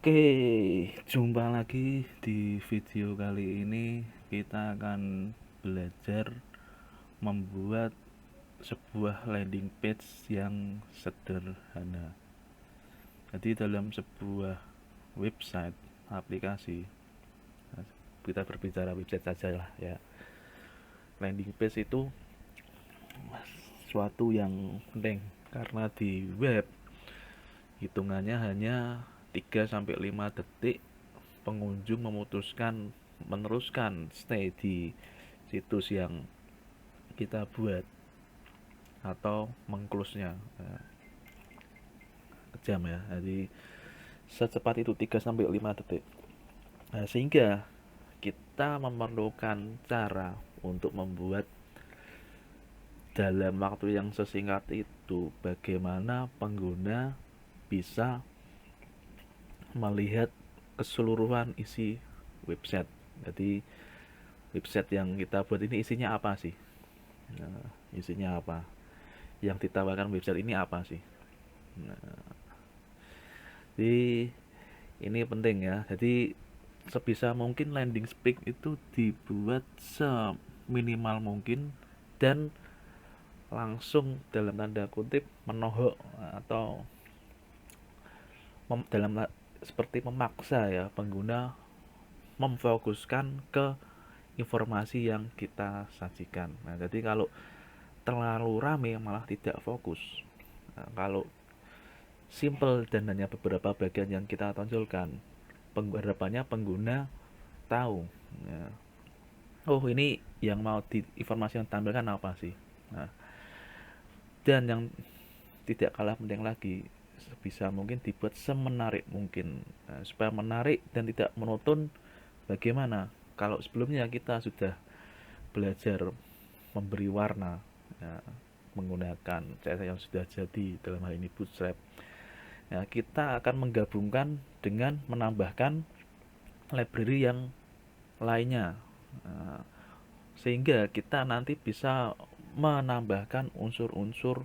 Oke, jumpa lagi di video kali ini. Kita akan belajar membuat sebuah landing page yang sederhana. Jadi dalam sebuah website, aplikasi, kita berbicara website saja lah ya. Landing page itu suatu yang penting karena di web hitungannya hanya 3 sampai 5 detik pengunjung memutuskan meneruskan stay di situs yang kita buat atau mengclose-nya. Kejam ya, jadi secepat itu 3 sampai 5 detik. Sehingga kita memerlukan cara untuk membuat dalam waktu yang sesingkat itu bagaimana pengguna bisa melihat keseluruhan isi website. Jadi website yang kita buat ini isinya apa sih? Isinya apa? Yang ditawarkan website ini apa sih? Jadi ini penting ya. Jadi sebisa mungkin landing page itu dibuat seminimal mungkin dan langsung dalam tanda kutip menohok atau dalam seperti memaksa ya pengguna memfokuskan ke informasi yang kita sajikan. Nah, jadi kalau terlalu rame malah tidak fokus. Nah, kalau simple dan hanya beberapa bagian yang kita tonjolkan, harapannya pengguna tahu. Ya. Oh, ini yang mau informasi yang ditampilkan apa sih? Nah, dan yang tidak kalah penting lagi, bisa mungkin dibuat semenarik mungkin. Nah, supaya menarik dan tidak monoton. Bagaimana kalau sebelumnya kita sudah belajar memberi warna ya, menggunakan CSS yang sudah jadi, dalam hal ini Bootstrap ya, kita akan menggabungkan dengan menambahkan library yang lainnya, sehingga kita nanti bisa menambahkan unsur-unsur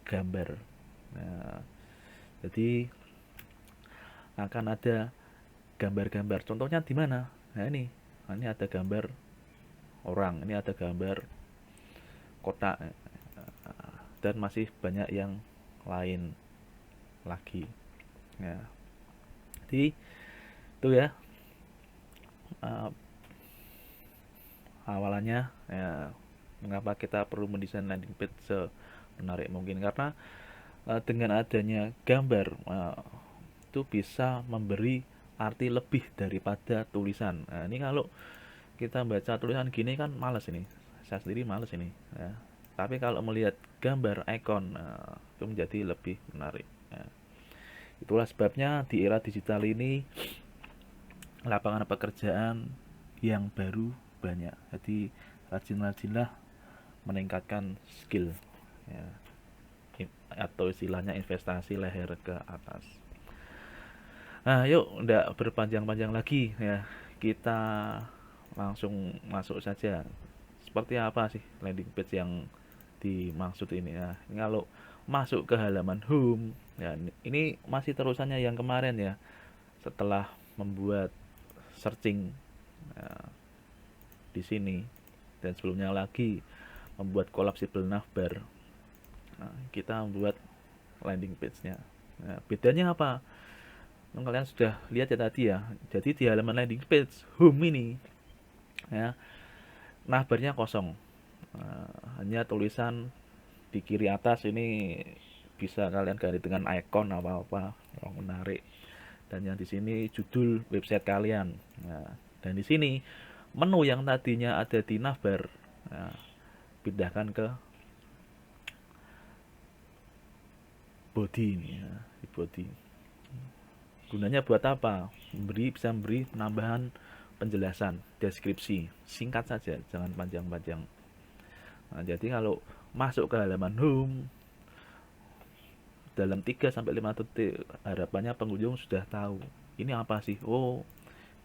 gambar. Nah, jadi akan ada gambar-gambar. Contohnya di mana? Nah ini ada gambar orang, ini ada gambar kotak, dan masih banyak yang lain lagi. Ya. Jadi itu ya awalannya ya, mengapa kita perlu mendesain landing page semenarik mungkin, karena dengan adanya gambar itu bisa memberi arti lebih daripada tulisan. Nah, ini kalau kita baca tulisan gini kan males ini, saya sendiri males ini ya. Tapi kalau melihat gambar ikon itu menjadi lebih menarik ya. Itulah sebabnya di era digital ini lapangan pekerjaan yang baru banyak. Jadi rajin-rajinlah meningkatkan skill ya, atau istilahnya investasi leher ke atas. Nah, yuk udah berpanjang-panjang lagi ya. Kita langsung masuk saja. Seperti apa sih landing page yang dimaksud ini ya? Ini kalau masuk ke halaman home ya, ini masih terusannya yang kemarin ya. Setelah membuat searching ya, di sini, dan sebelumnya lagi membuat collapsible navbar. Nah, kita membuat landing page-nya. Nah, bedanya apa? Kalian sudah lihat ya tadi ya. Jadi di halaman landing page home ini ya, navbarnya kosong. Hanya tulisan di kiri atas ini bisa kalian ganti dengan icon apa-apa yang menarik. Dan yang di sini judul website kalian. Nah, dan di sini menu yang tadinya ada di navbar, nah, pindahkan ke body ini ya, di body. Gunanya buat apa? Bisa memberi penambahan penjelasan, deskripsi, singkat saja, jangan panjang-panjang. Nah, jadi kalau masuk ke halaman home dalam 3 sampai 5 detik, harapannya pengunjung sudah tahu ini apa sih. Oh,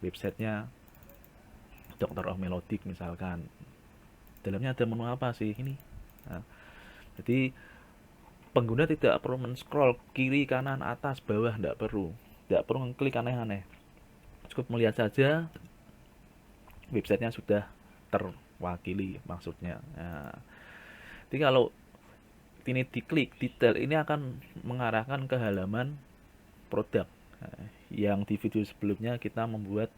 websitenya Dr. Oh Melodic misalkan. Dalamnya ada menu apa sih ini. Nah, jadi pengguna tidak perlu men-scroll kiri, kanan, atas, bawah, tidak perlu. tidak perlu ngeklik aneh-aneh, cukup melihat saja websitenya sudah terwakili maksudnya. Nah, jadi kalau ini diklik detail, ini akan mengarahkan ke halaman produk. Nah, yang di video sebelumnya kita membuat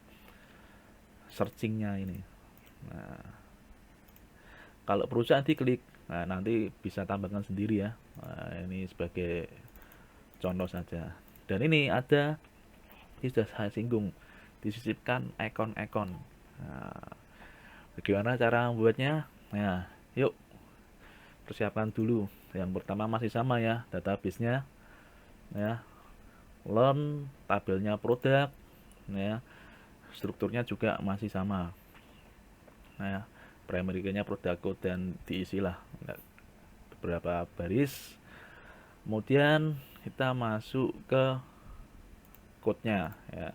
searchingnya ini. Nah, kalau perusahaan diklik, nah nanti bisa tambahkan sendiri ya. Nah, ini sebagai contoh saja. Dan ini ada, ini sudah saya singgung, disisipkan ikon-ikon. Nah, bagaimana cara membuatnya? Nah, yuk persiapkan dulu. Yang pertama masih sama ya, database-nya ya, learn, tabelnya produk ya, strukturnya juga masih sama. Nah, ya, primary key-nya produk code dan diisilah beberapa baris. Kemudian kita masuk ke code-nya ya.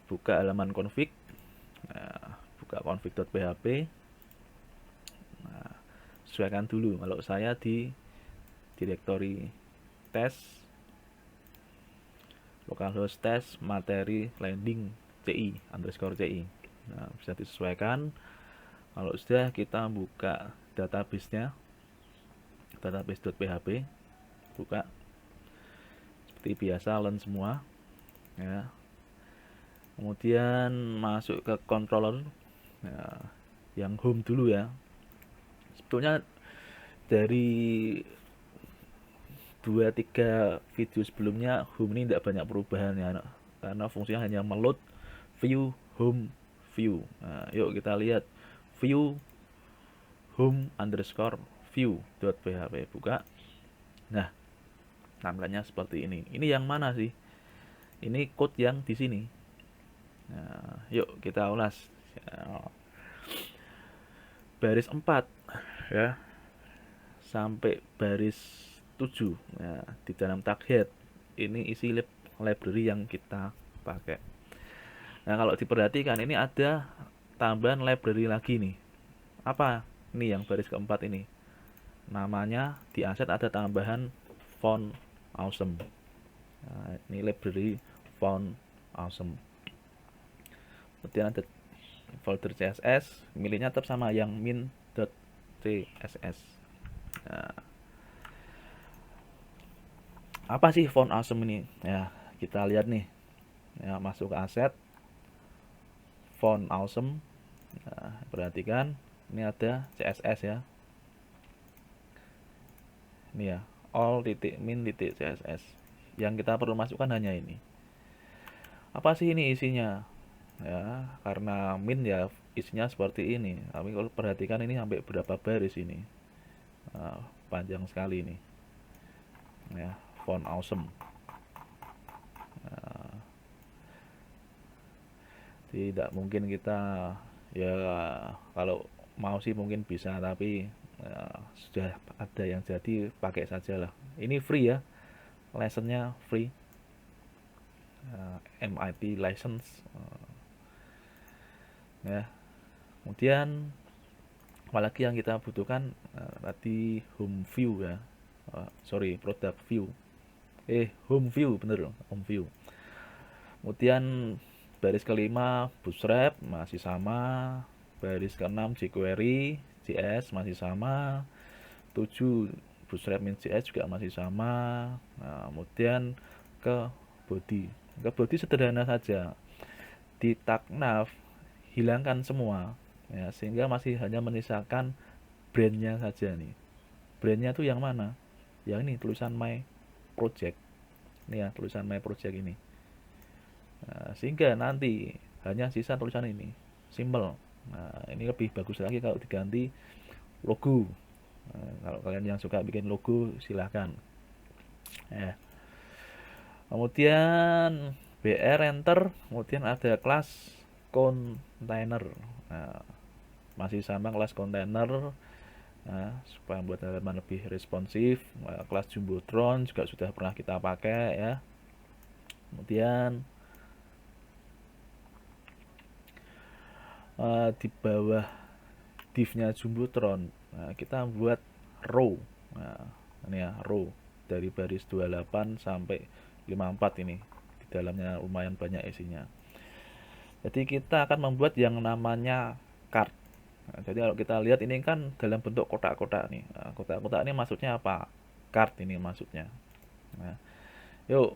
Buka halaman config. Nah, buka config.php. Nah, sesuaikan dulu. Kalau saya di directory test, localhost test, materi landing ci _ci. Nah, bisa disesuaikan. Kalau sudah, kita buka database-nya, database.php, buka seperti biasa, learn semua ya. Kemudian masuk ke controller ya, yang home dulu ya. Sebetulnya dari 2-3 video sebelumnya home ini tidak banyak perubahan ya, karena fungsinya hanya meload view home view. Nah, yuk kita lihat view home underscore view.php, buka. Nah, tampilannya seperti ini. Ini yang mana sih? Ini code yang di sini. Nah, yuk kita ulas. Baris 4 ya sampai baris 7 ya, di dalam tag head ini isi library yang kita pakai. Nah, kalau diperhatikan ini ada tambahan library lagi nih. Apa? Ini yang baris keempat ini. Namanya di aset ada tambahan font awesome. Nah, ini library font awesome. Kemudian ada folder CSS, miliknya tetap sama yang min.css. Nah, apa sih font awesome ini? Ya, kita lihat nih. Ya, masuk ke aset font awesome. Nah, perhatikan ini ada CSS ya. Ini ya, all.min.css. Yang kita perlu masukkan hanya ini. Apa sih ini isinya? Ya, karena min ya isinya seperti ini. Tapi kalau perhatikan ini sampai berapa baris ini. Nah, panjang sekali ini. Ya, font awesome. Nah, tidak mungkin kita ya, kalau mau sih mungkin bisa, tapi ya, sudah ada yang jadi, pakai saja lah. Ini free ya, license-nya free, MIT license ya. Kemudian apalagi yang kita butuhkan, tadi home view ya, sorry, product view, home view, bener, home view. Kemudian baris kelima bootstrap masih sama, baris ke-6 jQuery JS masih sama, 7 bootstrap min JS juga masih sama. Nah, kemudian ke body sederhana saja, di tag nav hilangkan semua ya, sehingga masih hanya menyisakan brandnya saja nih. Brandnya tuh yang mana? Yang ini, tulisan my project ini ya, tulisan my project ini. Nah, sehingga nanti hanya sisa tulisan ini, simple. Nah, ini lebih bagus lagi kalau diganti logo. Nah, kalau kalian yang suka bikin logo silahkan ya. Kemudian BR enter, kemudian ada kelas container. Nah, masih sama kelas container. Nah, supaya membuat halaman lebih responsif. Nah, kelas jumbotron juga sudah pernah kita pakai ya. Kemudian di bawah div-nya jumbotron, nah, kita buat row. Nah, ini ya, row dari baris 28 sampai 54 ini. Di dalamnya lumayan banyak isinya. Jadi kita akan membuat yang namanya card. Nah, jadi kalau kita lihat ini kan dalam bentuk kotak-kotak nih. Nah, kotak-kotak ini maksudnya apa? Card ini maksudnya. Nah, yuk,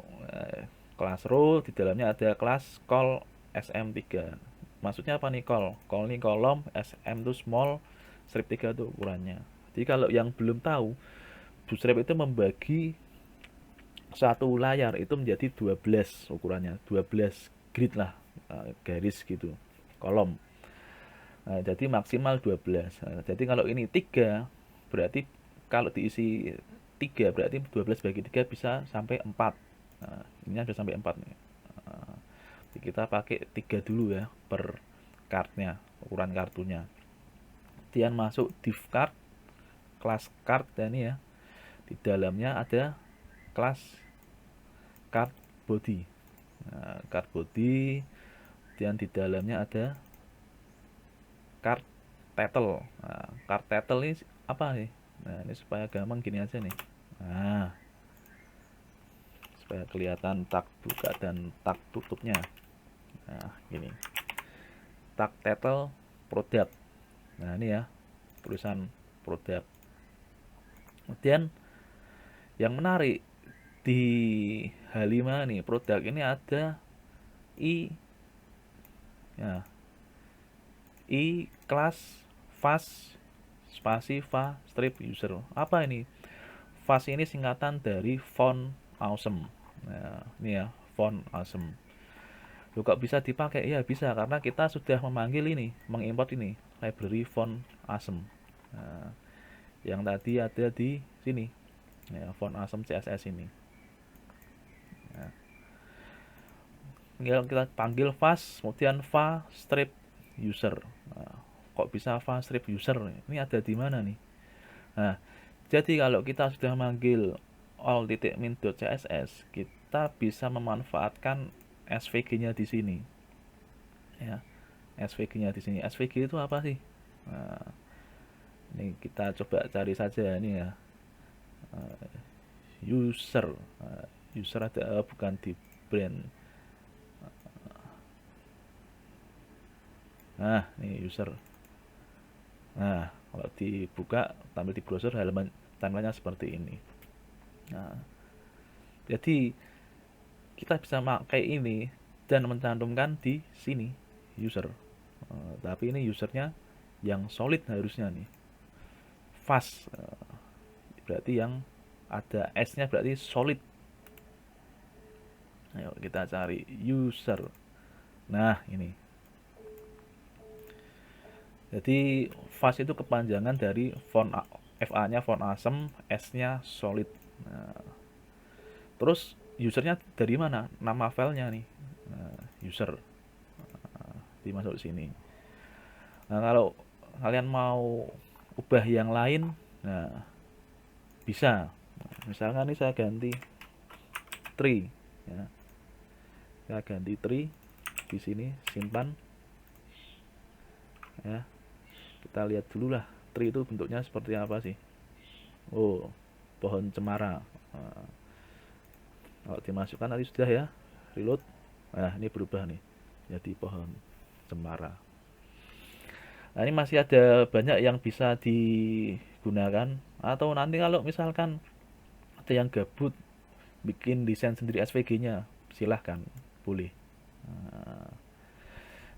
kelas row di dalamnya ada kelas call SM3. Maksudnya apa nih call? Call ini kolom, SM itu small, strip 3 itu ukurannya. Jadi kalau yang belum tahu, Bootstrap itu membagi satu layar itu menjadi 12 ukurannya, 12 grid lah, garis gitu, kolom. Nah, jadi maksimal 12. Nah, jadi kalau ini 3 berarti kalau diisi 3 berarti 12 bagi 3 bisa sampai 4. Nah, ini bisa sampai 4 nih. Nah, kita pakai 3 dulu ya per cardnya, ukuran kartunya. Kemudian masuk div card, kelas card dan ini ya. Di dalamnya ada kelas card body. Nah, card body, dan di dalamnya ada card title. Nah, card title ini apa nih? Nah, ini supaya gampang gini aja nih. Nah, supaya kelihatan tag buka dan tag tutupnya. Nah, gini. Tag title product. Nah, ini ya, tulisan produk. Kemudian yang menarik di H5 nih, produk ini ada i ya, i kelas fast spasi va strip user. Apa ini? Fast ini singkatan dari font awesome. Nah, ini ya, font awesome. Loh, kok bisa dipakai? Ya bisa, karena kita sudah memanggil ini, mengimport ini, library font awesome. Nah, yang tadi ada di sini, ya, font awesome CSS ini. Nah, tinggal kita panggil fast, kemudian va strip user. Nah, kok bisa va strip user? Ini ada di mana nih? Nah, jadi kalau kita sudah manggil all.min.css, kita bisa memanfaatkan SVG-nya di sini. Ya, SVG-nya di sini. SVG itu apa sih? Nah, ini kita coba cari saja ini ya. User. User ada bukan di brand. Nah, ini user. Nah, kalau dibuka tampil di browser halaman timelinenya seperti ini. Nah, jadi kita bisa pakai ini dan mencantumkan di sini user. Tapi ini usernya yang solid harusnya nih. Fast. Berarti yang ada S-nya berarti solid. Ayo kita cari user. Nah, ini. Jadi fast itu kepanjangan dari font FA-nya font awesome, S-nya solid. Nah, terus usernya dari mana? Nama filenya nih. Nah, user. Nah, dimasuk sini. Nah, kalau kalian mau ubah yang lain, nah bisa. Misalkan ini saya ganti tree, ya. Saya ganti tree di sini, simpan. Ya, kita lihat dulu lah tree itu bentuknya seperti apa sih. Oh, pohon cemara. Nah, kalau dimasukkan tadi sudah ya, reload. Nah, ini berubah nih jadi pohon cemara. Nah, ini masih ada banyak yang bisa digunakan. Atau nanti kalau misalkan ada yang gabut bikin desain sendiri SVG-nya, silahkan, boleh. Nah,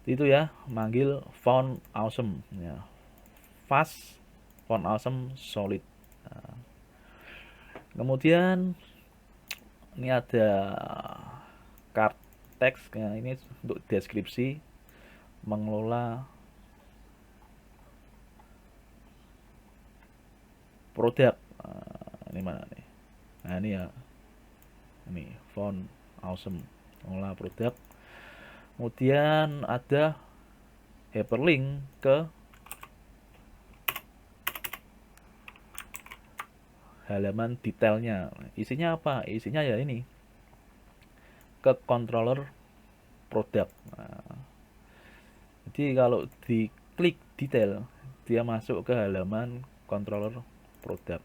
itu ya, manggil font awesome ya. Fast, font awesome, solid. Nah, kemudian ini ada card text. Nah, ini untuk deskripsi mengelola produk. Nah, ini mana nih? Nah, ini ya, ini font awesome mengelola produk. Kemudian ada hyperlink ke halaman detailnya. Isinya apa? Isinya ya ini, ke controller produk. Nah, jadi kalau diklik detail, dia masuk ke halaman controller produk.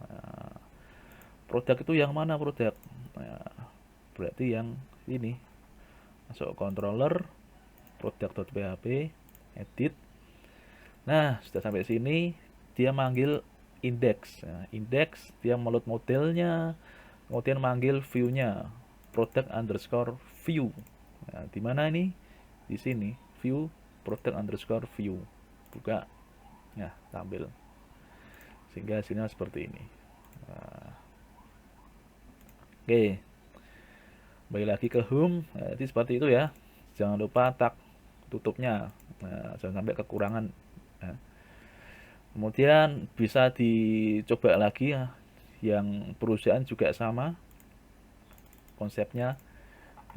Nah, produk itu yang mana produk? Nah, berarti yang ini masuk controller product.php, edit. Nah, sudah sampai sini dia manggil index. Nah, index dia meload modelnya, kemudian manggil view-nya product underscore view. Nah, di mana ini? Di sini view product underscore view. Buka. Nah, tampil. Sehingga hasilnya seperti ini. Nah, oke. Balik lagi ke home. Nah, jadi seperti itu ya. Jangan lupa tag tutupnya. Nah, jangan sampai kekurangan. Nah, kemudian bisa dicoba lagi ya. Yang perusahaan juga sama konsepnya,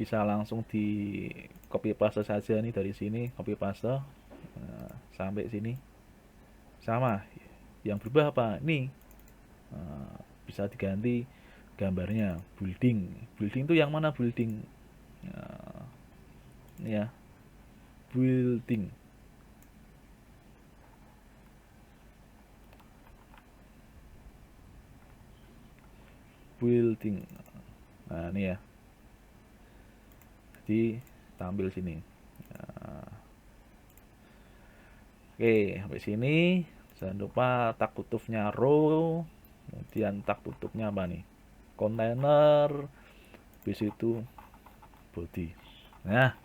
bisa langsung di copy paste saja nih dari sini, copy paste. Nah, sampai sini sama. Yang berubah apa? Ini bisa diganti gambarnya building. Building itu yang mana building? Ini ya, building. Building. Nah, ini ya. Jadi tampil sini. Nah, oke, sampai sini. Jangan lupa tag tutupnya row, kemudian tag tutupnya apa nih? Container, habis itu body. Nah,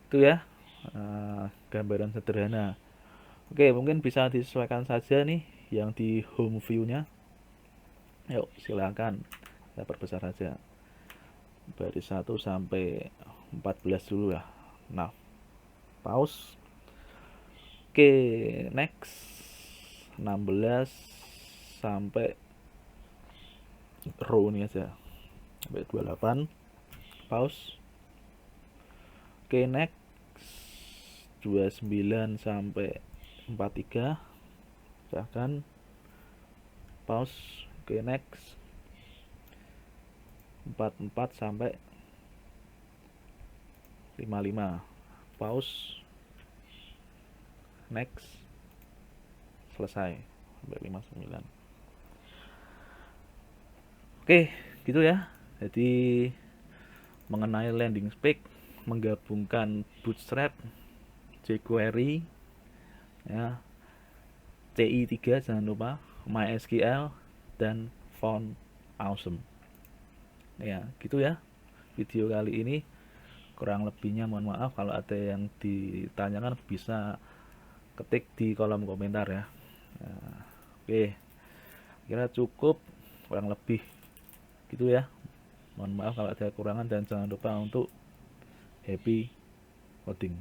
itu ya gambaran sederhana. Oke, mungkin bisa disesuaikan saja nih yang di home view-nya. Yuk, silakan saya perbesar saja. Baris 1 sampai 14 dulu ya. Nah, pause. Oke, next 16 sampai row ini aja. Sampai 28. Pause. Oke, next 29 sampai 43. Silahkan. Pause. Oke, next 44 sampai 55. Pause. Next. Selesai sampai 59. Oke, gitu ya. Jadi mengenai landing page, menggabungkan Bootstrap, jQuery, ya, CI3 jangan lupa, MySQL, dan Font Awesome. Ya, gitu ya. Video kali ini kurang lebihnya mohon maaf, kalau ada yang ditanyakan bisa ketik di kolom komentar ya. Nah, oke, kira cukup kurang lebih gitu ya. Mohon maaf kalau ada kekurangan dan jangan lupa untuk happy coding.